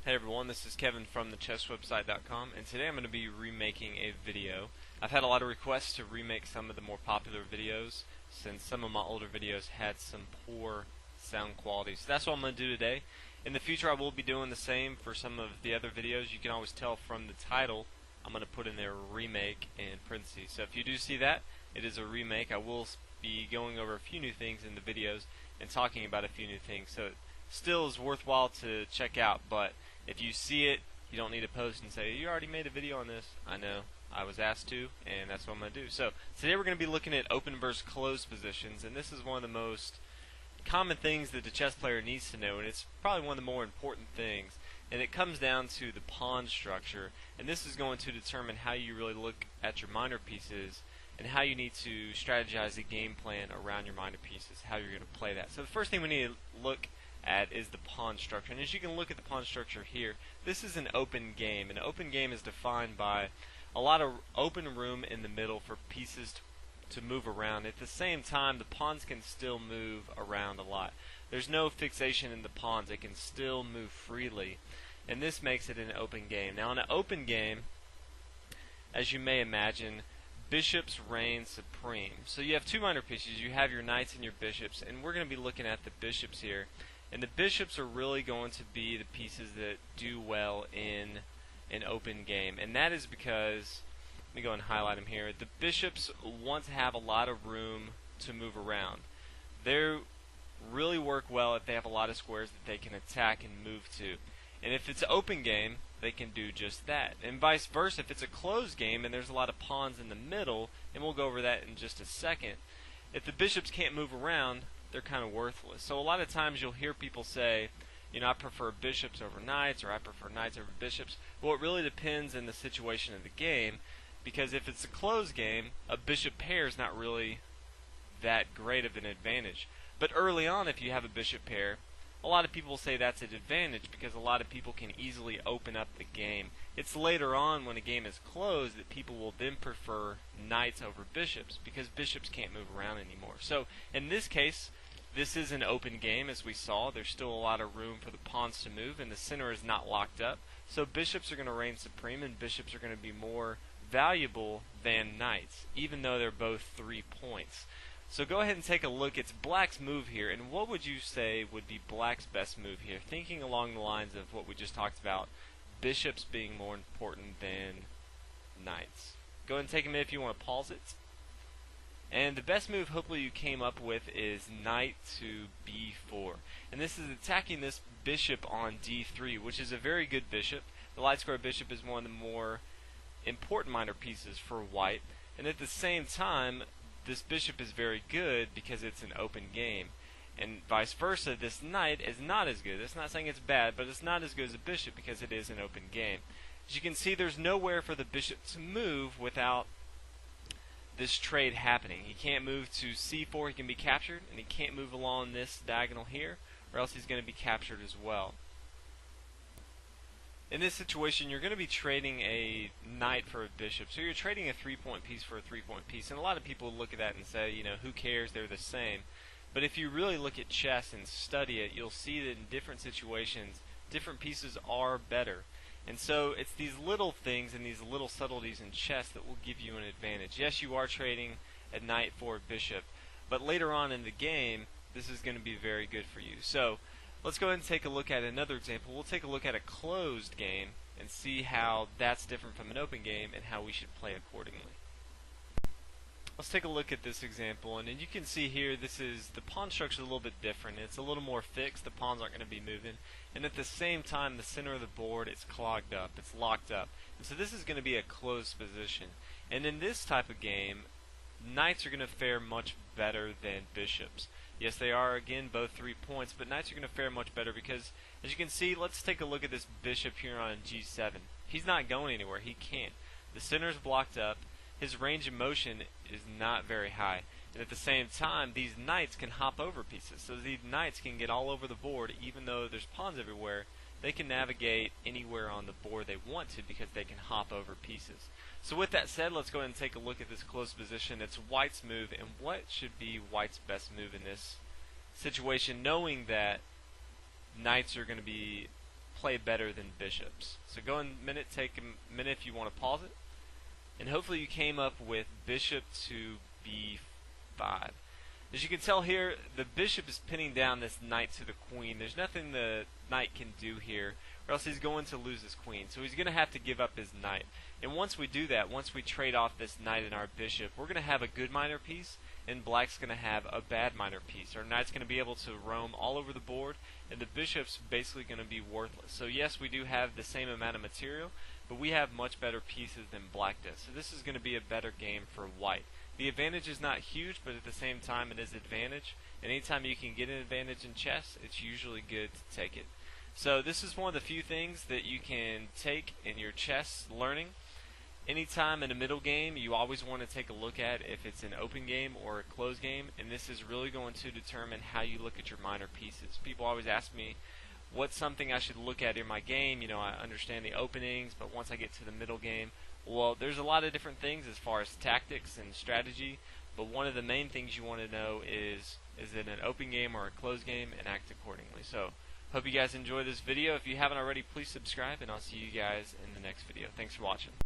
Hey everyone, this is Kevin from thechesswebsite.com, and today I'm going to be remaking a video. I've had a lot of requests to remake some of the more popular videos since some of my older videos had some poor sound quality. So that's what I'm going to do today. In the future I will be doing the same for some of the other videos. You can always tell from the title I'm going to put in there remake in parentheses. So if you do see that, it is a remake. I will be going over a few new things in the videos and talking about a few new things. So it still is worthwhile to check out, but if you see it, you don't need to post and say, you already made a video on this. I know, I was asked to, and that's what I'm going to do. So, today we're going to be looking at open versus closed positions, and this is one of the most common things that the chess player needs to know, and it's probably one of the more important things. And it comes down to the pawn structure, and this is going to determine how you really look at your minor pieces and how you need to strategize a game plan around your minor pieces, how you're going to play that. So the first thing we need to look at is the pawn structure. And as you can look at the pawn structure here, this is an open game. An open game is defined by a lot of open room in the middle for pieces to move around. At the same time, the pawns can still move around a lot. There's no fixation in the pawns. They can still move freely. And this makes it an open game. Now in an open game, as you may imagine, bishops reign supreme. So you have two minor pieces. You have your knights and your bishops, and we're going to be looking at the bishops here. And the bishops are really going to be the pieces that do well in an open game. And that is because, let me go and highlight them here, the bishops want to have a lot of room to move around. They really work well if they have a lot of squares that they can attack and move to. And if it's an open game, they can do just that. And vice versa, if it's a closed game and there's a lot of pawns in the middle, and we'll go over that in just a second, if the bishops can't move around, they're kind of worthless. So a lot of times you'll hear people say, you know, I prefer bishops over knights, or I prefer knights over bishops. Well, it really depends in the situation of the game, because if it's a closed game, a bishop pair is not really that great of an advantage. But early on, if you have a bishop pair, a lot of people say that's an advantage because a lot of people can easily open up the game. It's later on when a game is closed that people will then prefer knights over bishops because bishops can't move around anymore. So in this case, this is an open game, as we saw. There's still a lot of room for the pawns to move, and the center is not locked up. So bishops are going to reign supreme, and bishops are going to be more valuable than knights, even though they're both 3 points. So go ahead and take a look. It's black's move here, and what would you say would be black's best move here? Thinking along the lines of what we just talked about, bishops being more important than knights. Go ahead and take a minute if you want to pause it. And the best move hopefully you came up with is knight to b4. And this is attacking this bishop on d3, which is a very good bishop. The light square bishop is one of the more important minor pieces for white. And at the same time, this bishop is very good because it's an open game. And vice versa, this knight is not as good. That's not saying it's bad, but it's not as good as a bishop because it is an open game. As you can see, there's nowhere for the bishop to move without this trade happening. He can't move to c4, he can be captured, and he can't move along this diagonal here, or else he's going to be captured as well. In this situation, you're going to be trading a knight for a bishop, so you're trading a 3-point piece for a 3-point piece, and a lot of people look at that and say, you know, who cares, they're the same. But if you really look at chess and study it, you'll see that in different situations, different pieces are better. And so it's these little things and these little subtleties in chess that will give you an advantage. Yes, you are trading a knight for a bishop, but later on in the game, this is going to be very good for you. So let's go ahead and take a look at another example. We'll take a look at a closed game and see how that's different from an open game and how we should play accordingly. Let's take a look at this example, and you can see here this is the pawn structure is a little bit different. It's a little more fixed. The pawns aren't going to be moving, and at the same time the center of the board is clogged up, it's locked up, and so this is going to be a closed position. And in this type of game, knights are going to fare much better than bishops. Yes, they are again both 3 points, but knights are going to fare much better because, as you can see, let's take a look at this bishop here on g7. He's not going anywhere. He can't. The center is blocked up. His range of motion is not very high, and at the same time these knights can hop over pieces, so these knights can get all over the board. Even though there's pawns everywhere, they can navigate anywhere on the board they want to because they can hop over pieces. So with that said, let's go ahead and take a look at this close position. It's white's move, and what should be white's best move in this situation, knowing that knights are going to be play better than bishops. So go in a minute, take a minute if you want to pause it. And hopefully you came up with bishop to b5. As you can tell here, the bishop is pinning down this knight to the queen. There's nothing the knight can do here, or else he's going to lose his queen. So he's going to have to give up his knight. And once we do that, once we trade off this knight and our bishop, we're going to have a good minor piece, and black's going to have a bad minor piece. Our knight's going to be able to roam all over the board, and the bishop's basically going to be worthless. So yes, we do have the same amount of material, but we have much better pieces than black does. So this is going to be a better game for white. The advantage is not huge, but at the same time it is advantage. And anytime you can get an advantage in chess, it's usually good to take it. So this is one of the few things that you can take in your chess learning. Anytime in a middle game, you always want to take a look at if it's an open game or a closed game, and this is really going to determine how you look at your minor pieces. People always ask me, what's something I should look at in my game? You know, I understand the openings, but once I get to the middle game, well, there's a lot of different things as far as tactics and strategy, but one of the main things you want to know is it an open game or a closed game, and act accordingly. So, hope you guys enjoy this video. If you haven't already, please subscribe, and I'll see you guys in the next video. Thanks for watching.